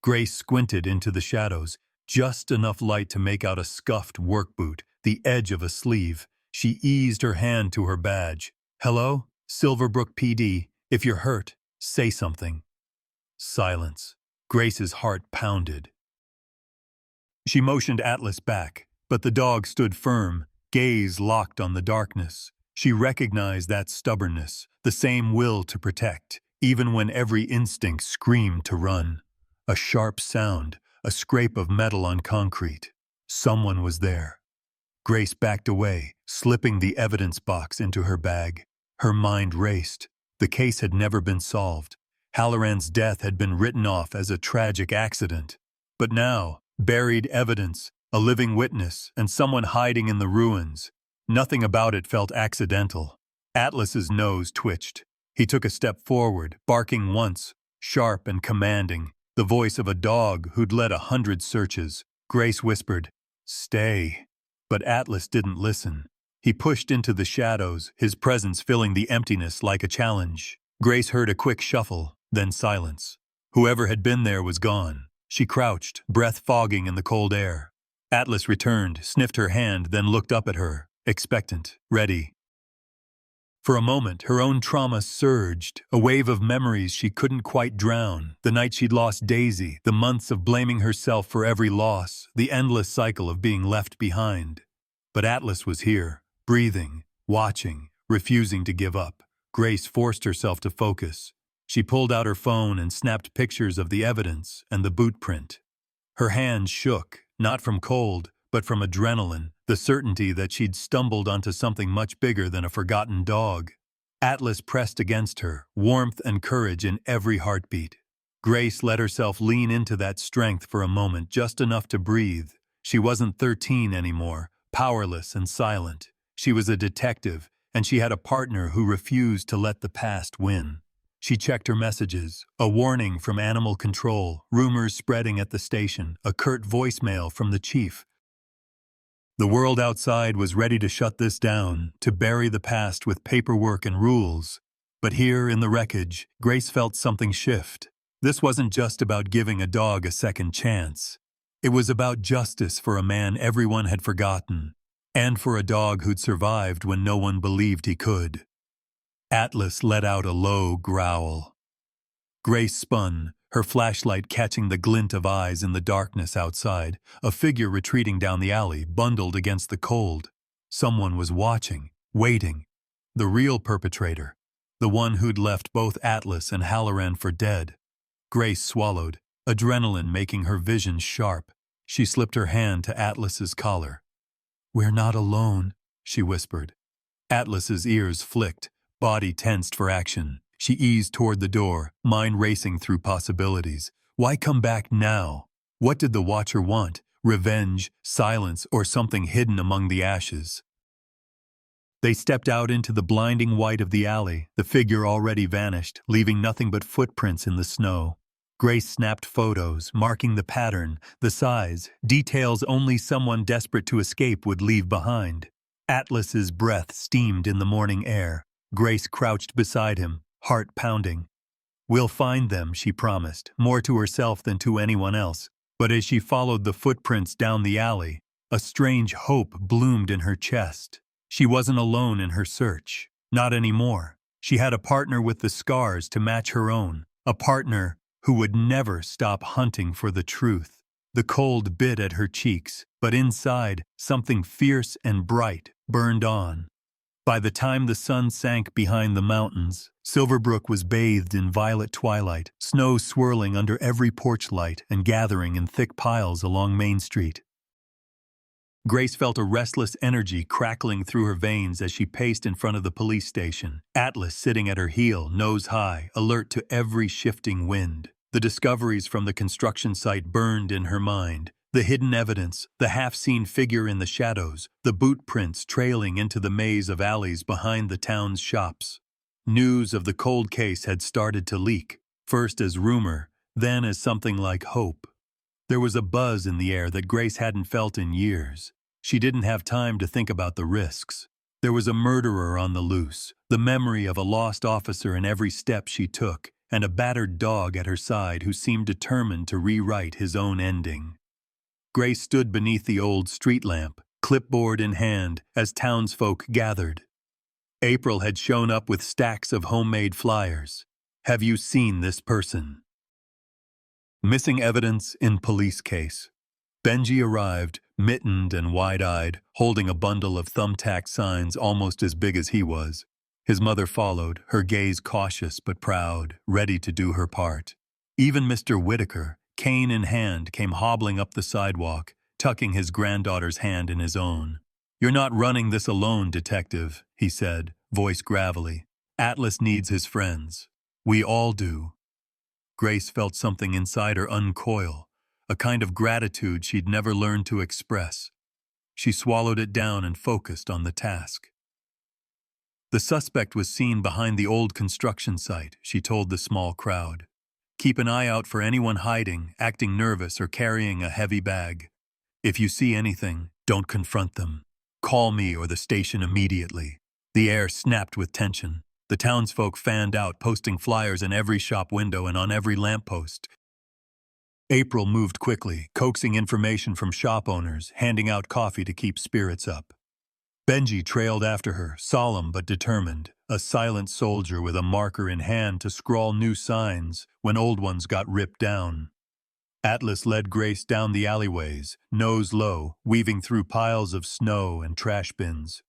Grace squinted into the shadows, just enough light to make out a scuffed work boot, the edge of a sleeve. She eased her hand to her badge. "Hello? Silverbrook PD. If you're hurt, say something." Silence. Grace's heart pounded. She motioned Atlas back, but the dog stood firm, gaze locked on the darkness. She recognized that stubbornness, the same will to protect, even when every instinct screamed to run. A sharp sound, a scrape of metal on concrete. Someone was there. Grace backed away, slipping the evidence box into her bag. Her mind raced. The case had never been solved. Halloran's death had been written off as a tragic accident. But now, buried evidence, a living witness, and someone hiding in the ruins. Nothing about it felt accidental. Atlas's nose twitched. He took a step forward, barking once, sharp and commanding, the voice of a dog who'd led 100 searches. Grace whispered, "Stay." But Atlas didn't listen. He pushed into the shadows, his presence filling the emptiness like a challenge. Grace heard a quick shuffle, then silence. Whoever had been there was gone. She crouched, breath fogging in the cold air. Atlas returned, sniffed her hand, then looked up at her, expectant, ready. For a moment, her own trauma surged, a wave of memories she couldn't quite drown. The night she'd lost Daisy, the months of blaming herself for every loss, the endless cycle of being left behind. But Atlas was here, breathing, watching, refusing to give up. Grace forced herself to focus. She pulled out her phone and snapped pictures of the evidence and the boot print. Her hands shook, not from cold, but from adrenaline, the certainty that she'd stumbled onto something much bigger than a forgotten dog. Atlas pressed against her, warmth and courage in every heartbeat. Grace let herself lean into that strength for a moment, just enough to breathe. She wasn't 13 anymore, powerless and silent. She was a detective, and she had a partner who refused to let the past win. She checked her messages, a warning from animal control, rumors spreading at the station, a curt voicemail from the chief. The world outside was ready to shut this down, to bury the past with paperwork and rules. But here in the wreckage, Grace felt something shift. This wasn't just about giving a dog a second chance. It was about justice for a man everyone had forgotten, and for a dog who'd survived when no one believed he could. Atlas let out a low growl. Grace spun, her flashlight catching the glint of eyes in the darkness outside, a figure retreating down the alley, bundled against the cold. Someone was watching, waiting. The real perpetrator, the one who'd left both Atlas and Halloran for dead. Grace swallowed, adrenaline making her vision sharp. She slipped her hand to Atlas's collar. "We're not alone," she whispered. Atlas's ears flicked, body tensed for action. She eased toward the door, mind racing through possibilities. Why come back now? What did the Watcher want? Revenge, silence, or something hidden among the ashes? They stepped out into the blinding white of the alley, the figure already vanished, leaving nothing but footprints in the snow. Grace snapped photos, marking the pattern, the size, details only someone desperate to escape would leave behind. Atlas's breath steamed in the morning air. Grace crouched beside him, heart pounding. "We'll find them," she promised, more to herself than to anyone else. But as she followed the footprints down the alley, a strange hope bloomed in her chest. She wasn't alone in her search. Not anymore. She had a partner with the scars to match her own, a partner who would never stop hunting for the truth. The cold bit at her cheeks, but inside, something fierce and bright burned on. By the time the sun sank behind the mountains, Silverbrook was bathed in violet twilight, snow swirling under every porch light and gathering in thick piles along Main Street. Grace felt a restless energy crackling through her veins as she paced in front of the police station, Atlas sitting at her heel, nose high, alert to every shifting wind. The discoveries from the construction site burned in her mind. The hidden evidence, the half-seen figure in the shadows, the boot prints trailing into the maze of alleys behind the town's shops. News of the cold case had started to leak, first as rumor, then as something like hope. There was a buzz in the air that Grace hadn't felt in years. She didn't have time to think about the risks. There was a murderer on the loose, the memory of a lost officer in every step she took, and a battered dog at her side who seemed determined to rewrite his own ending. Grace stood beneath the old street lamp, clipboard in hand, as townsfolk gathered. April had shown up with stacks of homemade flyers. "Have you seen this person?" Missing evidence in police case. Benji arrived, mittened and wide-eyed, holding a bundle of thumbtack signs almost as big as he was. His mother followed, her gaze cautious but proud, ready to do her part. Even Mr. Whitaker, cane in hand, came hobbling up the sidewalk, tucking his granddaughter's hand in his own. "You're not running this alone, detective," he said, voice gravelly. "Atlas needs his friends. We all do." Grace felt something inside her uncoil, a kind of gratitude she'd never learned to express. She swallowed it down and focused on the task. The suspect was seen behind the old construction site, she told the small crowd. "Keep an eye out for anyone hiding, acting nervous, or carrying a heavy bag. If you see anything, don't confront them. Call me or the station immediately." The air snapped with tension. The townsfolk fanned out, posting flyers in every shop window and on every lamppost. April moved quickly, coaxing information from shop owners, handing out coffee to keep spirits up. Benji trailed after her, solemn but determined, a silent soldier with a marker in hand to scrawl new signs when old ones got ripped down. Atlas led Grace down the alleyways, nose low, weaving through piles of snow and trash bins.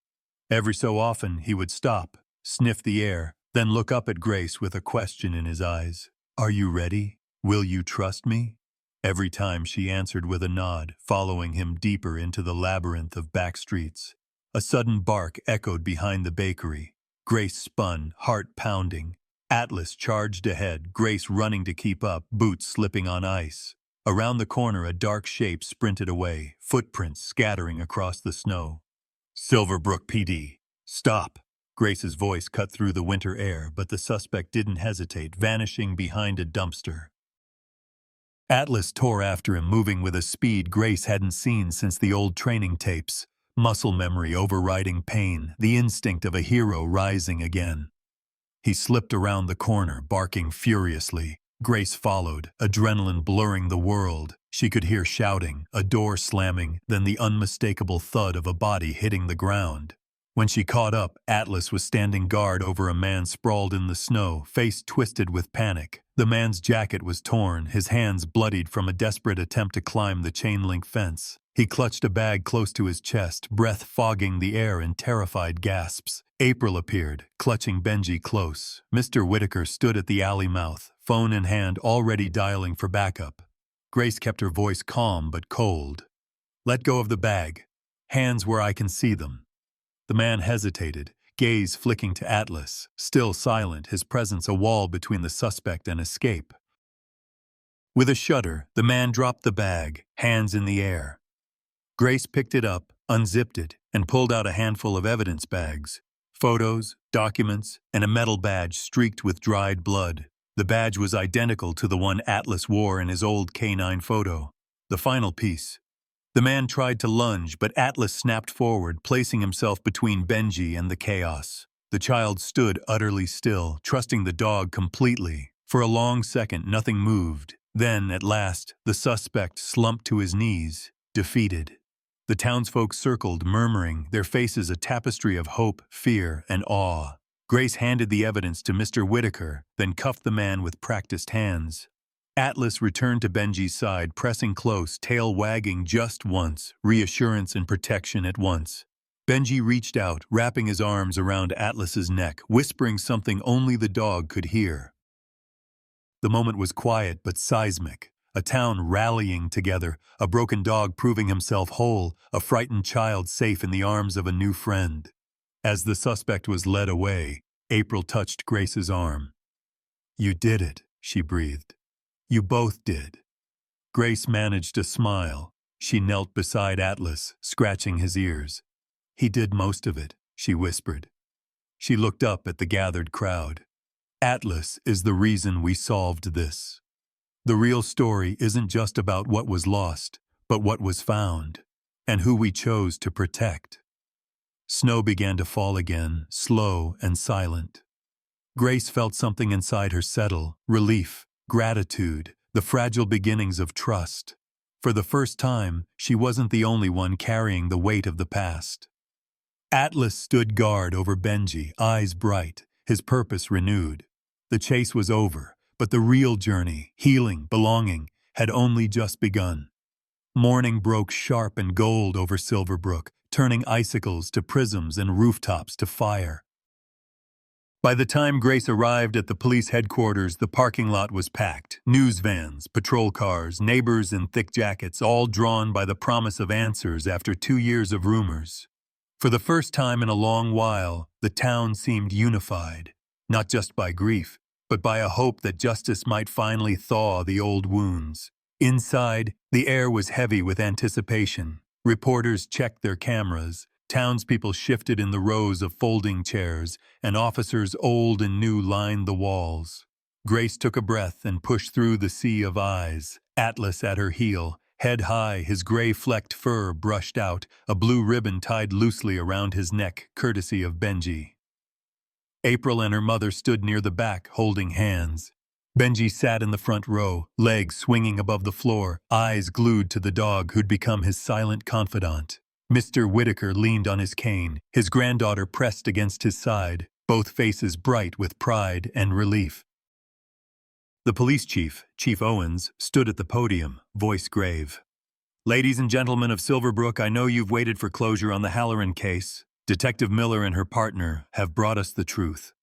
Every so often he would stop, sniff the air, then look up at Grace with a question in his eyes. "Are you ready? Will you trust me?" Every time she answered with a nod, following him deeper into the labyrinth of back streets. A sudden bark echoed behind the bakery. Grace spun, heart pounding. Atlas charged ahead, Grace running to keep up, boots slipping on ice. Around the corner, a dark shape sprinted away, footprints scattering across the snow. "Silverbrook PD. Stop!" Grace's voice cut through the winter air, but the suspect didn't hesitate, vanishing behind a dumpster. Atlas tore after him, moving with a speed Grace hadn't seen since the old training tapes. Muscle memory overriding pain, the instinct of a hero rising again. He slipped around the corner, barking furiously. Grace followed, adrenaline blurring the world. She could hear shouting, a door slamming, then the unmistakable thud of a body hitting the ground. When she caught up, Atlas was standing guard over a man sprawled in the snow, face twisted with panic. The man's jacket was torn, his hands bloodied from a desperate attempt to climb the chain-link fence. He clutched a bag close to his chest, breath fogging the air in terrified gasps. April appeared, clutching Benji close. Mr. Whitaker stood at the alley mouth, phone in hand, already dialing for backup. Grace kept her voice calm but cold. "Let go of the bag. Hands where I can see them." The man hesitated, gaze flicking to Atlas, still silent, his presence a wall between the suspect and escape. With a shudder, the man dropped the bag, hands in the air. Grace picked it up, unzipped it, and pulled out a handful of evidence bags. Photos, documents, and a metal badge streaked with dried blood. The badge was identical to the one Atlas wore in his old K9 photo. The final piece. The man tried to lunge, but Atlas snapped forward, placing himself between Benji and the chaos. The child stood utterly still, trusting the dog completely. For a long second, nothing moved. Then, at last, the suspect slumped to his knees, defeated. The townsfolk circled, murmuring, their faces a tapestry of hope, fear, and awe. Grace handed the evidence to Mr. Whitaker, then cuffed the man with practiced hands. Atlas returned to Benji's side, pressing close, tail wagging just once, reassurance and protection at once. Benji reached out, wrapping his arms around Atlas's neck, whispering something only the dog could hear. The moment was quiet but seismic. A town rallying together, a broken dog proving himself whole, a frightened child safe in the arms of a new friend. As the suspect was led away, April touched Grace's arm. "You did it," she breathed. "You both did." Grace managed a smile. She knelt beside Atlas, scratching his ears. "He did most of it," she whispered. She looked up at the gathered crowd. "Atlas is the reason we solved this. The real story isn't just about what was lost, but what was found, and who we chose to protect." Snow began to fall again, slow and silent. Grace felt something inside her settle, relief, gratitude, the fragile beginnings of trust. For the first time, she wasn't the only one carrying the weight of the past. Atlas stood guard over Benji, eyes bright, his purpose renewed. The chase was over, but the real journey, healing, belonging, had only just begun. Morning broke sharp and gold over Silverbrook, turning icicles to prisms and rooftops to fire. By the time Grace arrived at the police headquarters, the parking lot was packed. News vans, patrol cars, neighbors in thick jackets, all drawn by the promise of answers after 2 years of rumors. For the first time in a long while, the town seemed unified, not just by grief, but by a hope that justice might finally thaw the old wounds. Inside, the air was heavy with anticipation. Reporters checked their cameras, townspeople shifted in the rows of folding chairs, and officers old and new lined the walls. Grace took a breath and pushed through the sea of eyes. Atlas at her heel, head high, his gray-flecked fur brushed out, a blue ribbon tied loosely around his neck, courtesy of Benji. April and her mother stood near the back, holding hands. Benji sat in the front row, legs swinging above the floor, eyes glued to the dog who'd become his silent confidant. Mr. Whitaker leaned on his cane, his granddaughter pressed against his side, both faces bright with pride and relief. The police chief, Chief Owens, stood at the podium, voice grave. "Ladies and gentlemen of Silverbrook, I know you've waited for closure on the Halloran case. Detective Miller and her partner have brought us the truth."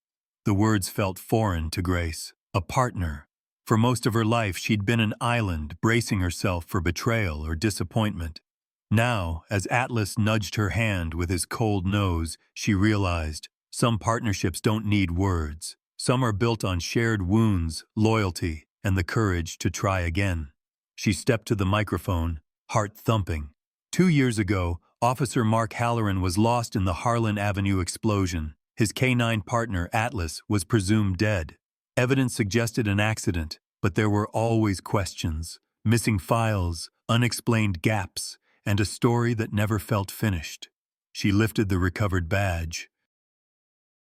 The words felt foreign to Grace. A partner. For most of her life, she'd been an island, bracing herself for betrayal or disappointment. Now, as Atlas nudged her hand with his cold nose, she realized some partnerships don't need words. Some are built on shared wounds, loyalty, and the courage to try again. She stepped to the microphone, heart thumping. 2 years ago, Officer Mark Halloran was lost in the Harlan Avenue explosion. His K-9 partner, Atlas, was presumed dead. Evidence suggested an accident, but there were always questions, missing files, unexplained gaps, and a story that never felt finished. She lifted the recovered badge.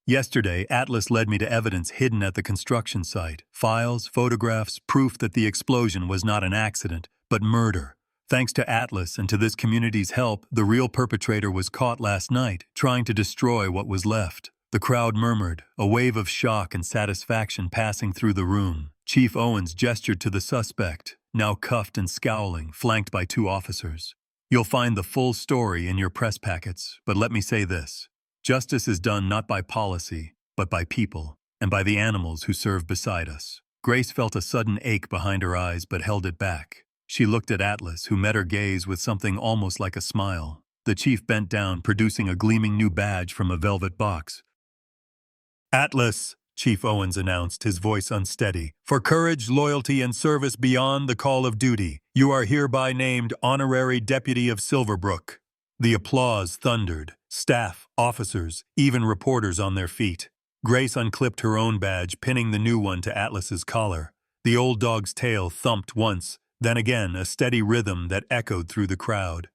"Yesterday, Atlas led me to evidence hidden at the construction site. Files, photographs, proof that the explosion was not an accident, but murder. Thanks to Atlas and to this community's help, the real perpetrator was caught last night, trying to destroy what was left." The crowd murmured, a wave of shock and satisfaction passing through the room. Chief Owens gestured to the suspect, now cuffed and scowling, flanked by 2 officers. "You'll find the full story in your press packets, but let me say this. Justice is done not by policy, but by people, and by the animals who serve beside us." Grace felt a sudden ache behind her eyes but held it back. She looked at Atlas, who met her gaze with something almost like a smile. The chief bent down, producing a gleaming new badge from a velvet box. "Atlas," Chief Owens announced, his voice unsteady, "for courage, loyalty, and service beyond the call of duty, you are hereby named Honorary Deputy of Silverbrook." The applause thundered, staff, officers, even reporters on their feet. Grace unclipped her own badge, pinning the new one to Atlas's collar. The old dog's tail thumped once, then again, a steady rhythm that echoed through the crowd.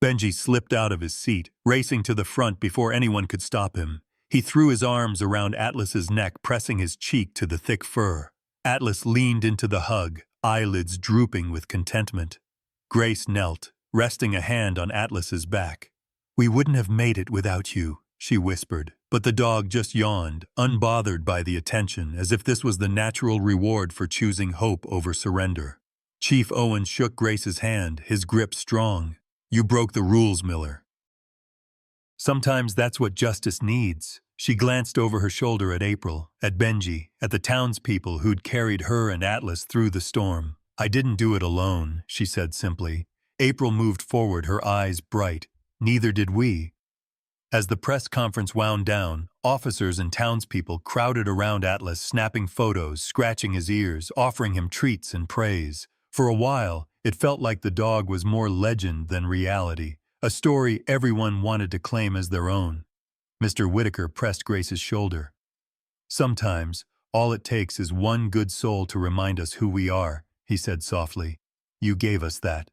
Benji slipped out of his seat, racing to the front before anyone could stop him. He threw his arms around Atlas's neck, pressing his cheek to the thick fur. Atlas leaned into the hug, eyelids drooping with contentment. Grace knelt, resting a hand on Atlas's back. "We wouldn't have made it without you," she whispered, but the dog just yawned, unbothered by the attention, as if this was the natural reward for choosing hope over surrender. Chief Owens shook Grace's hand, his grip strong. "You broke the rules, Miller. Sometimes that's what justice needs." She glanced over her shoulder at April, at Benji, at the townspeople who'd carried her and Atlas through the storm. "I didn't do it alone," she said simply. April moved forward, her eyes bright. "Neither did we." As the press conference wound down, officers and townspeople crowded around Atlas, snapping photos, scratching his ears, offering him treats and praise. For a while, it felt like the dog was more legend than reality, a story everyone wanted to claim as their own. Mr. Whitaker pressed Grace's shoulder. "Sometimes, all it takes is one good soul to remind us who we are," he said softly. "You gave us that."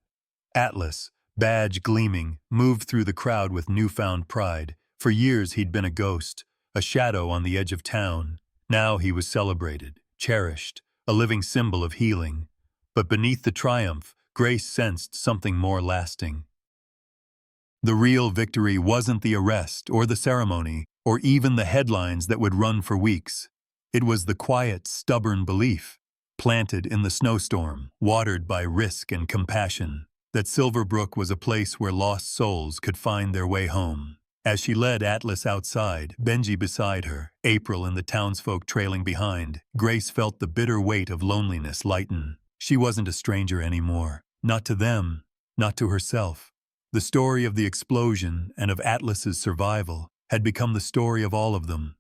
Atlas, badge gleaming, moved through the crowd with newfound pride. For years he'd been a ghost, a shadow on the edge of town. Now he was celebrated, cherished, a living symbol of healing. But beneath the triumph, Grace sensed something more lasting. The real victory wasn't the arrest or the ceremony or even the headlines that would run for weeks. It was the quiet, stubborn belief, planted in the snowstorm, watered by risk and compassion, that Silverbrook was a place where lost souls could find their way home. As she led Atlas outside, Benji beside her, April and the townsfolk trailing behind, Grace felt the bitter weight of loneliness lighten. She wasn't a stranger anymore. Not to them, not to herself. The story of the explosion and of Atlas's survival had become the story of all of them,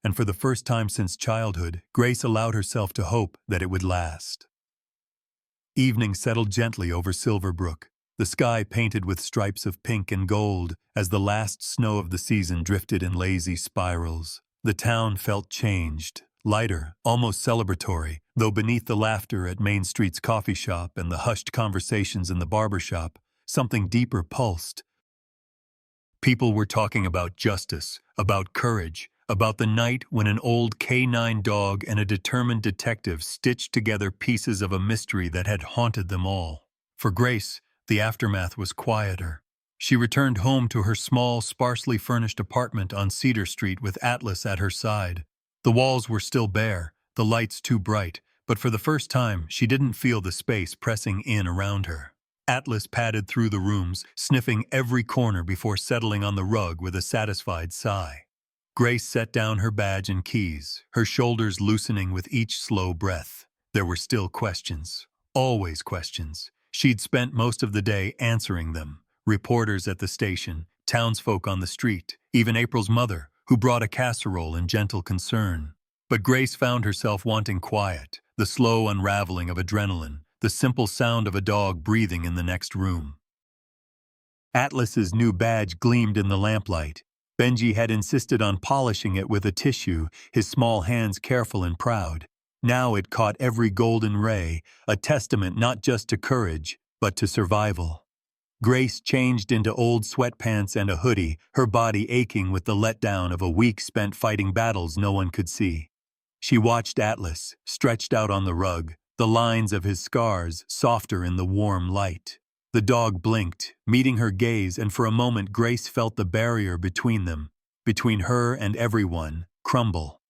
and for the first time since childhood, Grace allowed herself to hope that it would last. Evening settled gently over Silverbrook, the sky painted with stripes of pink and gold as the last snow of the season drifted in lazy spirals. The town felt changed, lighter, almost celebratory, though beneath the laughter at Main Street's coffee shop and the hushed conversations in the barber shop, something deeper pulsed. People were talking about justice, about courage, about the night when an old canine dog and a determined detective stitched together pieces of a mystery that had haunted them all. For Grace, the aftermath was quieter. She returned home to her small, sparsely furnished apartment on Cedar Street with Atlas at her side. The walls were still bare, the lights too bright, but for the first time she didn't feel the space pressing in around her. Atlas padded through the rooms, sniffing every corner before settling on the rug with a satisfied sigh. Grace set down her badge and keys, her shoulders loosening with each slow breath. There were still questions. Always questions. She'd spent most of the day answering them. Reporters at the station, townsfolk on the street, even April's mother, who brought a casserole in gentle concern. But Grace found herself wanting quiet, the slow unraveling of adrenaline, the simple sound of a dog breathing in the next room. Atlas's new badge gleamed in the lamplight. Benji had insisted on polishing it with a tissue, his small hands careful and proud. Now it caught every golden ray, a testament not just to courage, but to survival. Grace changed into old sweatpants and a hoodie, her body aching with the letdown of a week spent fighting battles no one could see. She watched Atlas, stretched out on the rug, the lines of his scars softer in the warm light. The dog blinked, meeting her gaze, and for a moment Grace felt the barrier between them, between her and everyone, crumble.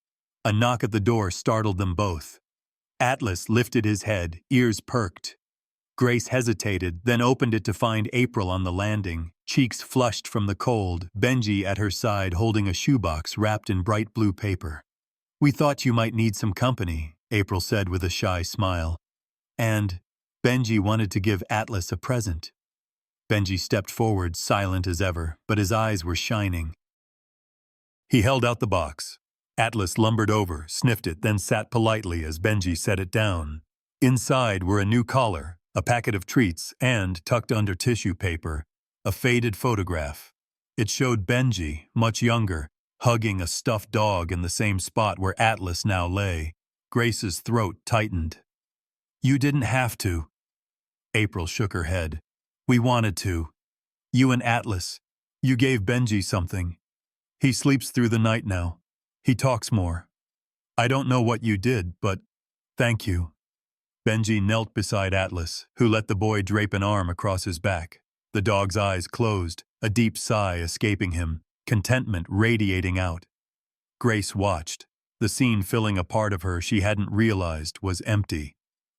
A knock at the door startled them both. Atlas lifted his head, ears perked. Grace hesitated, then opened it to find April on the landing, cheeks flushed from the cold, Benji at her side holding a shoebox wrapped in bright blue paper. "We thought you might need some company," April said with a shy smile. "And Benji wanted to give Atlas a present." Benji stepped forward, silent as ever, but his eyes were shining. He held out the box. Atlas lumbered over, sniffed it, then sat politely as Benji set it down. Inside were a new collar, a packet of treats, and, tucked under tissue paper, a faded photograph. It showed Benji, much younger, hugging a stuffed dog in the same spot where Atlas now lay. Grace's throat tightened. "You didn't have to." April shook her head. "We wanted to. You and Atlas. You gave Benji something. He sleeps through the night now. He talks more. I don't know what you did, but thank you." Benji knelt beside Atlas, who let the boy drape an arm across his back. The dog's eyes closed, a deep sigh escaping him, contentment radiating out. Grace watched, the scene filling a part of her she hadn't realized was empty.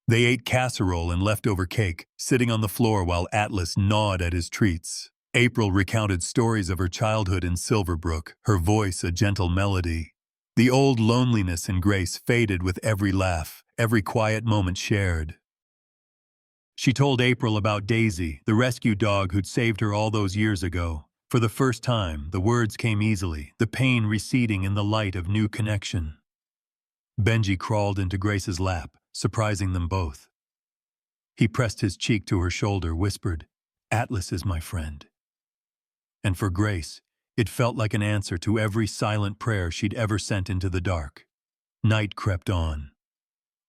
They ate casserole and leftover cake, sitting on the floor while Atlas gnawed at his treats. April recounted stories of her childhood in Silverbrook, her voice a gentle melody. The old loneliness in Grace faded with every laugh, every quiet moment shared. She told April about Daisy, the rescue dog who'd saved her all those years ago. For the first time, the words came easily, the pain receding in the light of new connection. Benji crawled into Grace's lap, surprising them both. He pressed his cheek to her shoulder, whispered, "Atlas is my friend." And for Grace, it felt like an answer to every silent prayer she'd ever sent into the dark. Night crept on.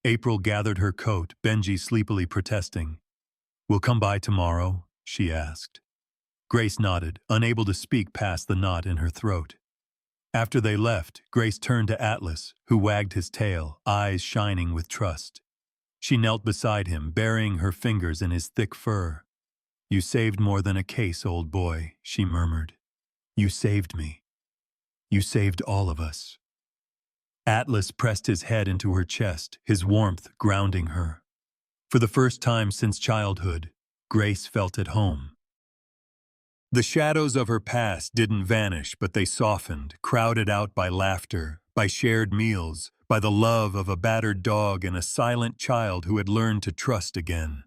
April gathered her coat, Benji sleepily protesting. "We'll come by tomorrow?" she asked. Grace nodded, unable to speak past the knot in her throat. After they left, Grace turned to Atlas, who wagged his tail, eyes shining with trust. She knelt beside him, burying her fingers in his thick fur. "You saved more than a case, old boy," she murmured. "You saved me. You saved all of us." Atlas pressed his head into her chest, his warmth grounding her. For the first time since childhood, Grace felt at home. The shadows of her past didn't vanish, but they softened, crowded out by laughter, by shared meals, by the love of a battered dog and a silent child who had learned to trust again.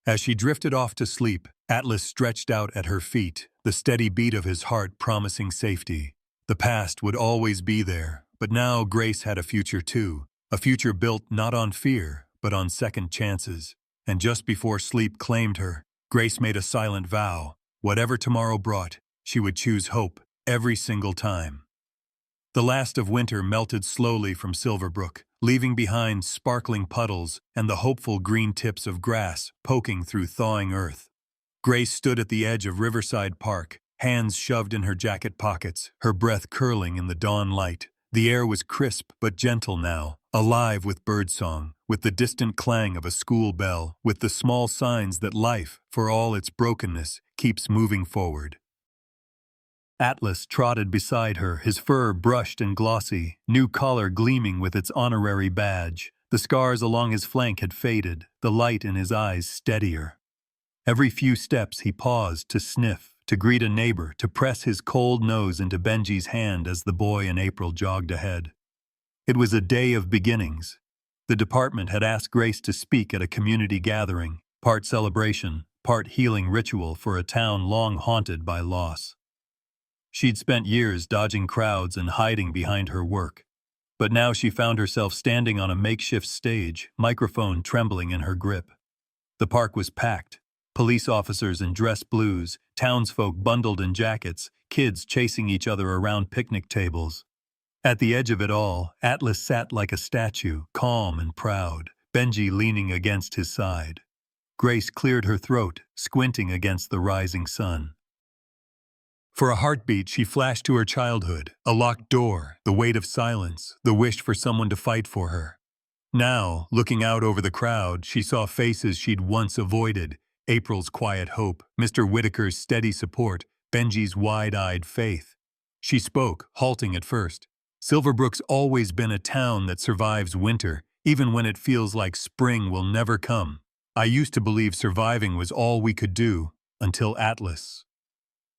As she drifted off to sleep, Atlas stretched out at her feet, the steady beat of his heart promising safety. The past would always be there, but now Grace had a future too, a future built not on fear, but on second chances. And just before sleep claimed her, Grace made a silent vow. Whatever tomorrow brought, she would choose hope every single time. The last of winter melted slowly from Silverbrook, leaving behind sparkling puddles and the hopeful green tips of grass poking through thawing earth. Grace stood at the edge of Riverside Park, hands shoved in her jacket pockets, her breath curling in the dawn light. The air was crisp but gentle now, alive with birdsong, with the distant clang of a school bell, with the small signs that life, for all its brokenness, keeps moving forward. Atlas trotted beside her, his fur brushed and glossy, new collar gleaming with its honorary badge. The scars along his flank had faded, the light in his eyes steadier. Every few steps he paused to sniff, to greet a neighbor, to press his cold nose into Benji's hand as the boy and April jogged ahead. It was a day of beginnings. The department had asked Grace to speak at a community gathering, part celebration, part healing ritual for a town long haunted by loss. She'd spent years dodging crowds and hiding behind her work. But now she found herself standing on a makeshift stage, microphone trembling in her grip. The park was packed. Police officers in dress blues, townsfolk bundled in jackets, kids chasing each other around picnic tables. At the edge of it all, Atlas sat like a statue, calm and proud, Benji leaning against his side. Grace cleared her throat, squinting against the rising sun. For a heartbeat, she flashed to her childhood, a locked door, the weight of silence, the wish for someone to fight for her. Now, looking out over the crowd, she saw faces she'd once avoided, April's quiet hope, Mr. Whitaker's steady support, Benji's wide-eyed faith. She spoke, halting at first. Silverbrook's always been a town that survives winter, even when it feels like spring will never come. I used to believe surviving was all we could do, until Atlas.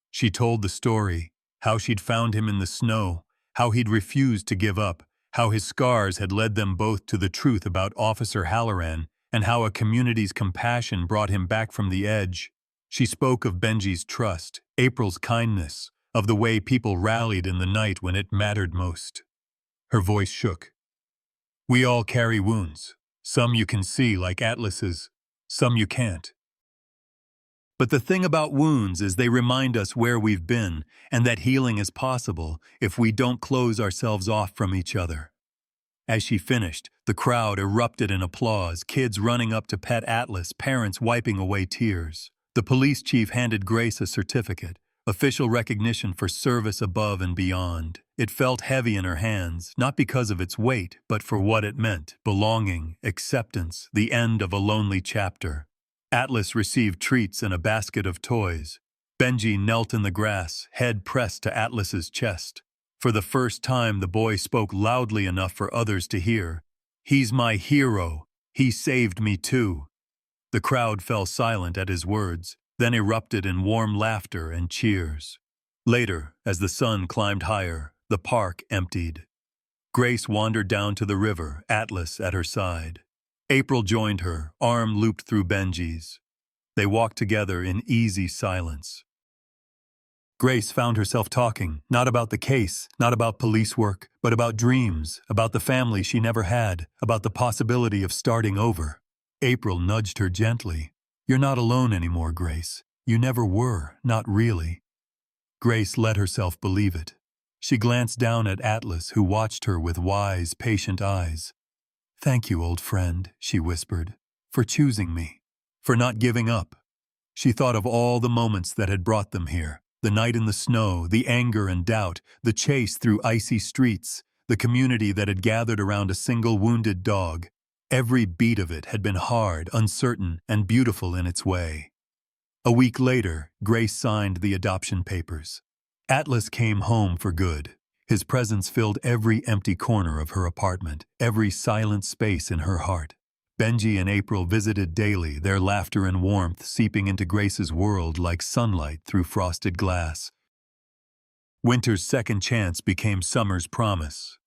She told the story, how she'd found him in the snow, how he'd refused to give up, how his scars had led them both to the truth about Officer Halloran, and how a community's compassion brought him back from the edge. She spoke of Benji's trust, April's kindness, of the way people rallied in the night when it mattered most. Her voice shook. We all carry wounds. Some you can see, like Atlas's. Some you can't. But the thing about wounds is they remind us where we've been and that healing is possible if we don't close ourselves off from each other. As she finished, the crowd erupted in applause, kids running up to pet Atlas, parents wiping away tears. The police chief handed Grace a certificate, official recognition for service above and beyond. It felt heavy in her hands, not because of its weight, but for what it meant: belonging, acceptance, the end of a lonely chapter. Atlas received treats and a basket of toys. Benji knelt in the grass, head pressed to Atlas's chest. For the first time, the boy spoke loudly enough for others to hear. He's my hero. He saved me too. The crowd fell silent at his words, then erupted in warm laughter and cheers. Later, as the sun climbed higher, the park emptied. Grace wandered down to the river, Atlas at her side. April joined her, arm looped through Benji's. They walked together in easy silence. Grace found herself talking, not about the case, not about police work, but about dreams, about the family she never had, about the possibility of starting over. April nudged her gently. You're not alone anymore, Grace. You never were, not really. Grace let herself believe it. She glanced down at Atlas, who watched her with wise, patient eyes. Thank you, old friend, she whispered, for choosing me, for not giving up. She thought of all the moments that had brought them here, the night in the snow, the anger and doubt, the chase through icy streets, the community that had gathered around a single wounded dog. Every beat of it had been hard, uncertain, and beautiful in its way. A week later, Grace signed the adoption papers. Atlas came home for good. His presence filled every empty corner of her apartment, every silent space in her heart. Benji and April visited daily, their laughter and warmth seeping into Grace's world like sunlight through frosted glass. Winter's second chance became summer's promise.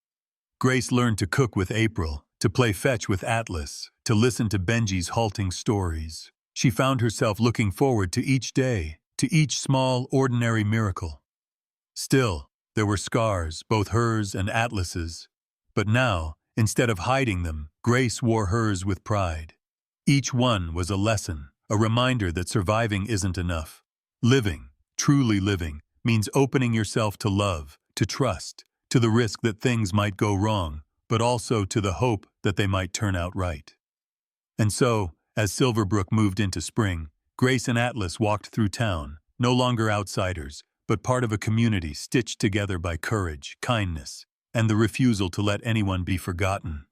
Grace learned to cook with April, to play fetch with Atlas, to listen to Benji's halting stories. She found herself looking forward to each day, to each small, ordinary miracle. Still, there were scars, both hers and Atlas's. But now, instead of hiding them, Grace wore hers with pride. Each one was a lesson, a reminder that surviving isn't enough. Living, truly living, means opening yourself to love, to trust, to the risk that things might go wrong, but also to the hope that they might turn out right. And so, as Silverbrook moved into spring, Grace and Atlas walked through town, no longer outsiders, but part of a community stitched together by courage, kindness, and the refusal to let anyone be forgotten.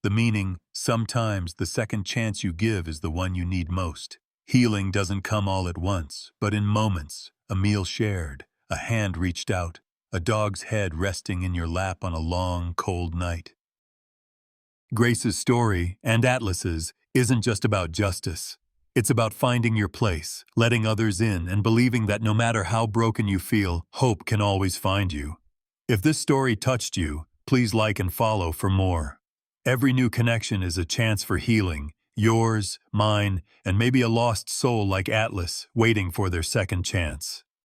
The meaning, sometimes the second chance you give is the one you need most. Healing doesn't come all at once, but in moments, a meal shared, a hand reached out, a dog's head resting in your lap on a long, cold night. Grace's story, and Atlas's, isn't just about justice. It's about finding your place, letting others in, and believing that no matter how broken you feel, hope can always find you. If this story touched you, please like and follow for more. Every new connection is a chance for healing, yours, mine, and maybe a lost soul like Atlas waiting for their second chance.